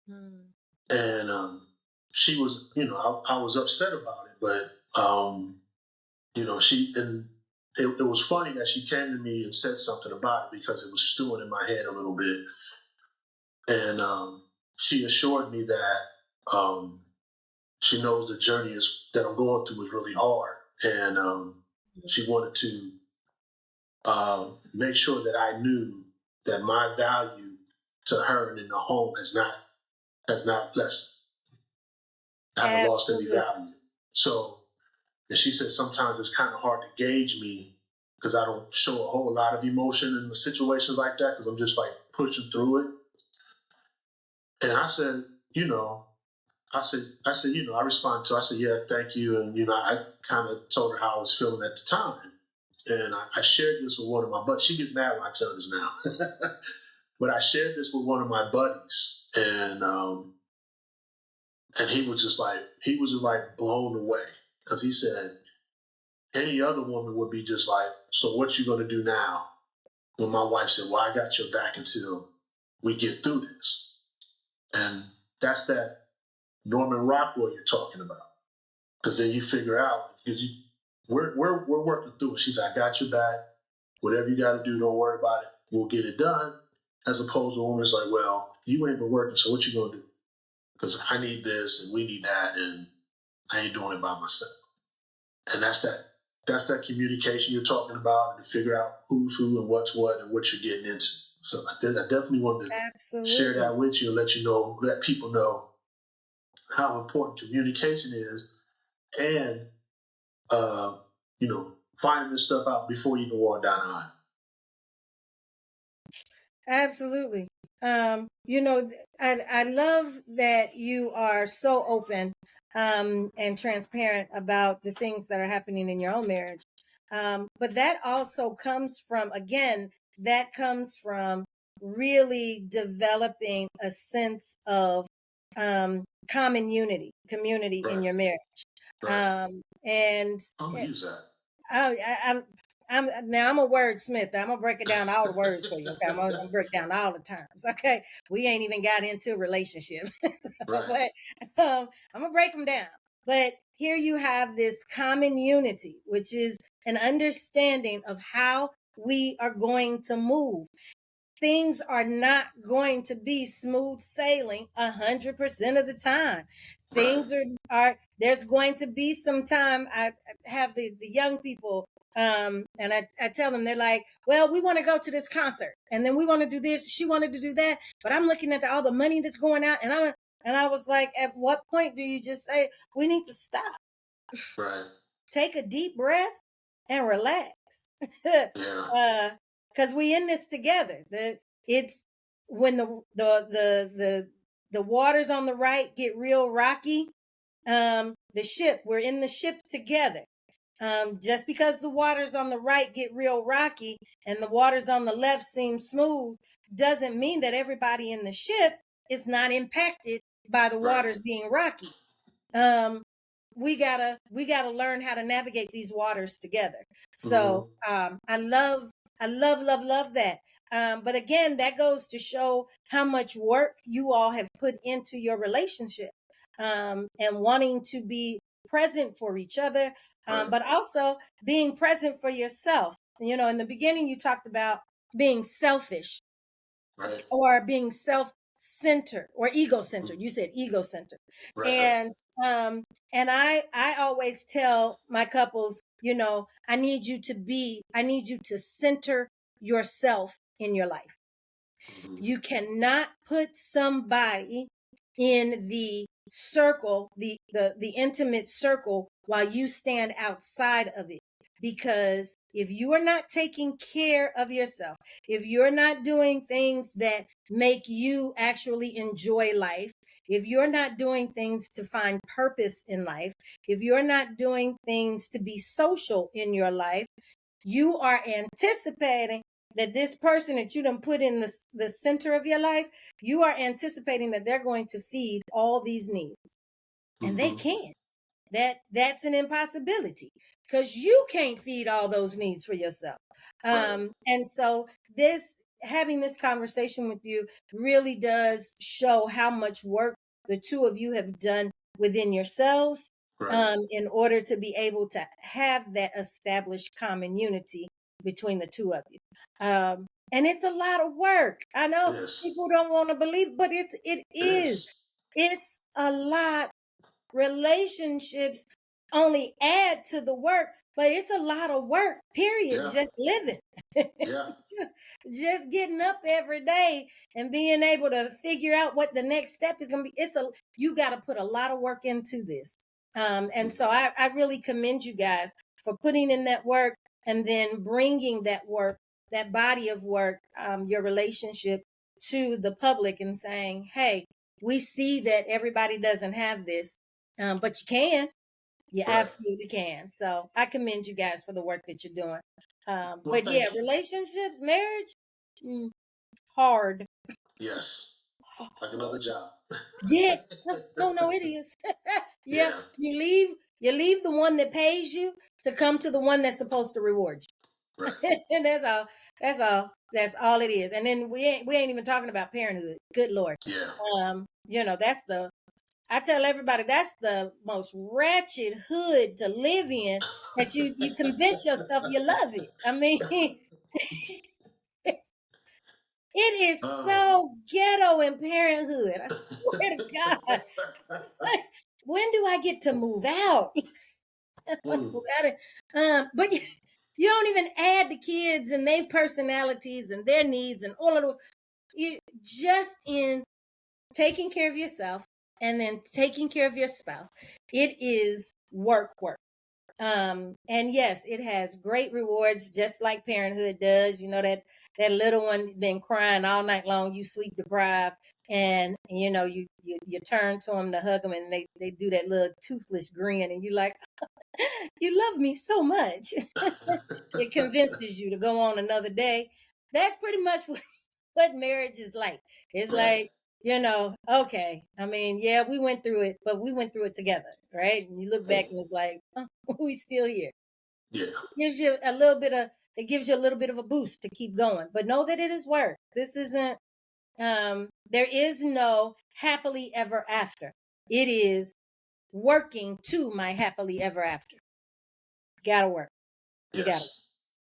Mm. And she was, I was upset about it, but she and it was funny that she came to me and said something about it because it was stewing in my head a little bit, and she assured me that she knows the journey that I'm going through is really hard, and she wanted to make sure that I knew that my value to her and in the home has not lessened. I haven't lost any Absolutely. value. So, and she said sometimes it's kind of hard to gauge me because I don't show a whole lot of emotion in the situations like that because I'm just like pushing through it. And I said, you know, I responded to her. I said, yeah, thank you. And, I kind of told her how I was feeling at the time. And I shared this with one of my buddies. She gets mad when I tell this now. But I shared this with one of my buddies. And he was just like blown away. Because he said, any other woman would be just like, so what you gonna do now? When my wife said, well, I got your back until we get through this. And that's that Norman Rockwell you're talking about. Because then you figure out, because we're working through it. She said, I got your back. Whatever you got to do, don't worry about it. We'll get it done. As opposed to a woman's like, well, you ain't been working, so what you going to do? Because I need this and we need that, and I ain't doing it by myself. And that's that communication you're talking about, and to figure out who's who and what's what and what you're getting into. So I definitely wanted to share Absolutely. that with you and let people know how important communication is, and finding this stuff out before you even walk down the aisle. Absolutely. I love that you are so open and transparent about the things that are happening in your own marriage. But that also comes from, again, that comes from really developing a sense of common community in Right, your marriage. right. And I'm gonna use that. I'm a wordsmith. I'm gonna break it down all the words for you. Okay, I'm gonna break down all the terms. Okay, we ain't even got into a relationship, Right, but I'm gonna break them down. But here you have this common unity, which is an understanding of how we are going to move. Things are not going to be smooth sailing 100% of the time. right, Things are there's going to be some time. I have the young people, and I tell them, they're like, well, we want to go to this concert, and then we want to do this. She wanted to do that, but I'm looking at all the money that's going out, and I was like, at what point do you just say we need to stop, right. take a deep breath, and relax? Yeah, Because we in this together. It's when the waters on the right get real rocky. We're in the ship together. Just because the waters on the right get real rocky and the waters on the left seem smooth doesn't mean that everybody in the ship is not impacted by the right. waters being rocky. Um, we gotta learn how to navigate these waters together. Mm-hmm. So I love that. But again, that goes to show how much work you all have put into your relationship, and wanting to be present for each other, Right, but also being present for yourself. In the beginning, you talked about being selfish right, or being self-centered or mm, ego-centered. You said ego-centered. right, And um and I always tell my couples, I need you to center yourself in your life. mm-hmm. You cannot put somebody in the circle, the intimate circle, while you stand outside of it. Because if you are not taking care of yourself, if you're not doing things that make you actually enjoy life, if you're not doing things to find purpose in life, if you're not doing things to be social in your life, you are anticipating that this person that you done put in the center of your life, you are anticipating that they're going to feed all these needs. And they Mm-hmm. can't. that's an impossibility because you can't feed all those needs for yourself. Right. And so having this conversation with you really does show how much work the two of you have done within yourselves, Right. in order to be able to have that established common unity between the two of you. And it's a lot of work. I know Yes. people don't want to believe, but it It is. is. It's a lot. Relationships only add to the work, but it's a lot of work, period, Yeah. just living. Yeah. just getting up every day and being able to figure out what the next step is going to be. You got to put a lot of work into this. And so I really commend you guys for putting in that work and then bringing that work, that body of work, your relationship to the public and saying, hey, we see that everybody doesn't have this, but you can. You Right. absolutely can. So I commend you guys for the work that you're doing. Well, But yeah, thank you. relationships, marriage, hard. Yes. Like another job. Yeah. No, it is. Yeah. Yeah. You leave the one that pays you to come to the one that's supposed to reward Right. you. And that's all it is. And then we ain't even talking about parenthood. Good Lord. Yeah. I tell everybody that's the most wretched hood to live in, that you convince yourself you love it. I mean, it is Oh. so ghetto in parenthood. I swear to God. When do I get to move out? Mm. But you don't even add the kids and their personalities and their needs and all of those. Just in taking care of yourself and then taking care of your spouse, it is work. And yes, it has great rewards, just like parenthood does. You know that little one been crying all night long, you sleep deprived, and you turn to them to hug them, and they do that little toothless grin, and you like, you love me so much. It convinces you to go on another day. That's pretty much what marriage is like. It's Right. like, okay. I mean, yeah, we went through it, but we went through it together, right? And you look back Mm. and it's like, oh, we still here. Yeah. It gives you a little bit of a boost to keep going. But know that it is work. This isn't there is no happily ever after. It is working to my happily ever after. Gotta work. You gotta, Yes.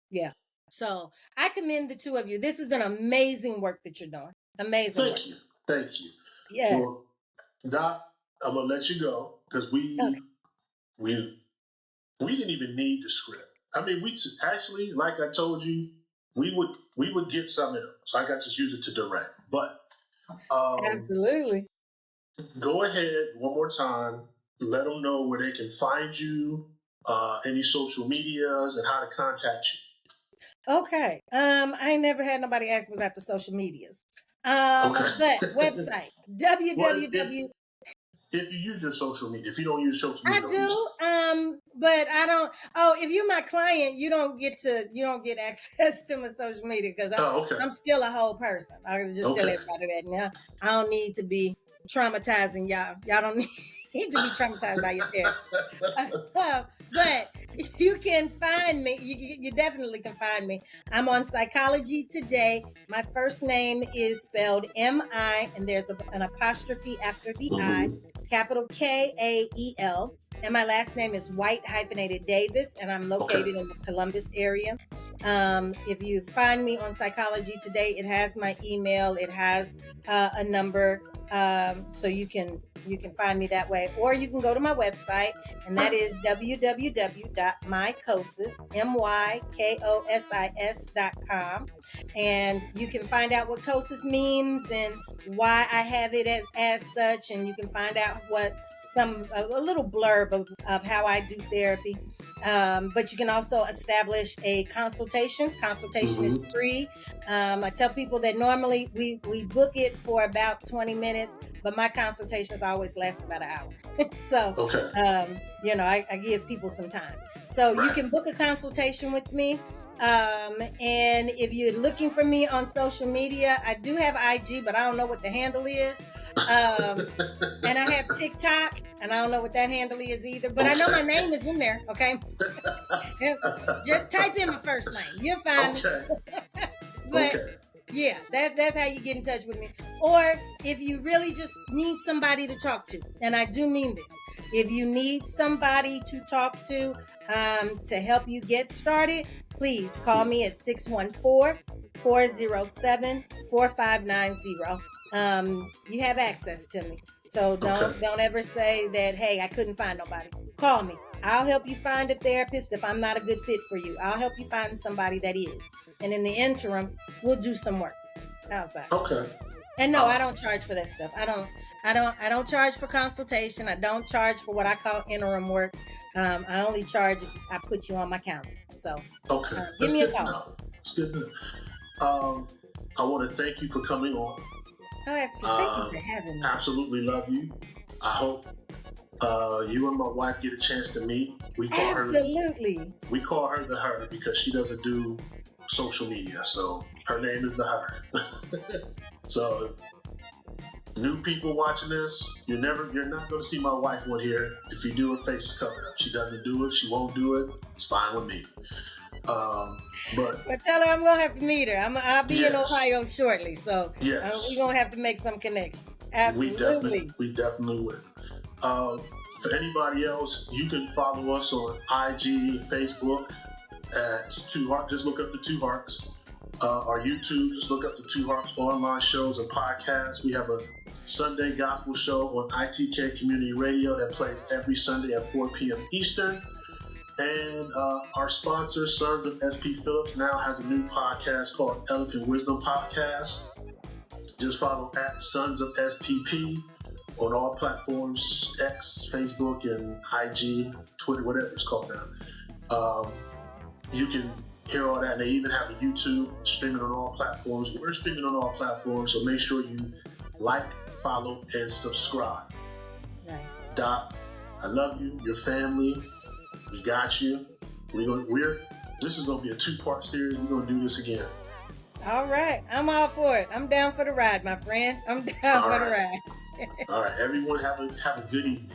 yeah. So I commend the two of you. This is an amazing work that you're doing. Amazing work. Thank you. Thank you. Yes. Well, Doc, I'm gonna let you go because Okay. we we didn't even need the script. I mean, actually, like I told you, we would get some in, so I got to use it to direct. But um, Absolutely. go ahead one more time. Let them know where they can find you, any social medias, and how to contact you. Okay. I ain't never had nobody ask me about the social medias. But Okay. website Well, if, www. if you use your social media, if you don't use social I media, don't use do. But I don't. Oh, if you're my client, you don't get access to my social media because I'm Oh, okay. I'm still a whole person. I can just tell Okay. everybody that now. I don't need to be traumatizing y'all. Y'all don't need to be traumatized by your parents. But you can find me. You definitely can find me. I'm on Psychology Today. My first name is spelled M-I, and there's an apostrophe after the I, Mm-hmm. capital Kael. And my last name is White hyphenated Davis, and I'm Okay. located in the Columbus area. If you find me on Psychology Today, it has my email, it has a number, so you can find me that way, or you can go to my website, and that is www.mycosis.com, and you can find out what COSIS means and why I have it as such, and you can find out a little blurb of how I do therapy. But you can also establish a consultation. Consultation is Mm-hmm. free. I tell people that normally we book it for about 20 minutes, but my consultations always last about an hour. So, Okay. I give people some time. So you Right. can book a consultation with me. And if you're looking for me on social media, I do have IG, but I don't know what the handle is. And I have TikTok, and I don't know what that handle is either, but I know my name is in there. Okay, just type in my first name, you'll find me. But yeah, that's how you get in touch with me. Or if you really just need somebody to talk to, and I do mean this, if you need somebody to talk to help you get started, please call me at 614-407-4590. You have access to me. So don't ever say that, hey, I couldn't find nobody. Call me. I'll help you find a therapist if I'm not a good fit for you. I'll help you find somebody that is. And in the interim, we'll do some work. How's that? Okay. And no, I don't charge for that stuff. I don't charge for consultation. I don't charge for what I call interim work. I only charge if I put you on my calendar. So give me a call. It's good to know. I want to thank you for coming on. Oh, absolutely. Thank you for having me. Absolutely love you. I hope you and my wife get a chance to meet. We call her the Her because she doesn't do social media, so her name is the Her. So new people watching this, you're not going to see my wife on here. If you do, her face is covered up. She doesn't do it. She won't do it. It's fine with me. But tell her I'm gonna have to meet her. I'll be in Ohio shortly, so we're gonna have to make some connection. Absolutely, we definitely will. For anybody else, you can follow us on IG, Facebook at Two Hark. Just look up the Two Harks. Our YouTube, just look up the Two Harks online shows and podcasts. We have a Sunday gospel show on ITK Community Radio that plays every Sunday at 4 p.m. Eastern. And our sponsor, Sons of SP Phillips, now has a new podcast called Elephant Wisdom Podcast. Just follow at Sons of SPP on all platforms, X, Facebook, and IG, Twitter, whatever it's called now. You can hear all that, and they even have a YouTube streaming on all platforms. We're streaming on all platforms, so make sure you like, follow, and subscribe. Nice. Doc, I love you, your family. We got you. This is gonna be a 2-part series. We're gonna do this again. All right, I'm all for it. I'm down for the ride, my friend. I'm down for the ride. All right, everyone have a good evening.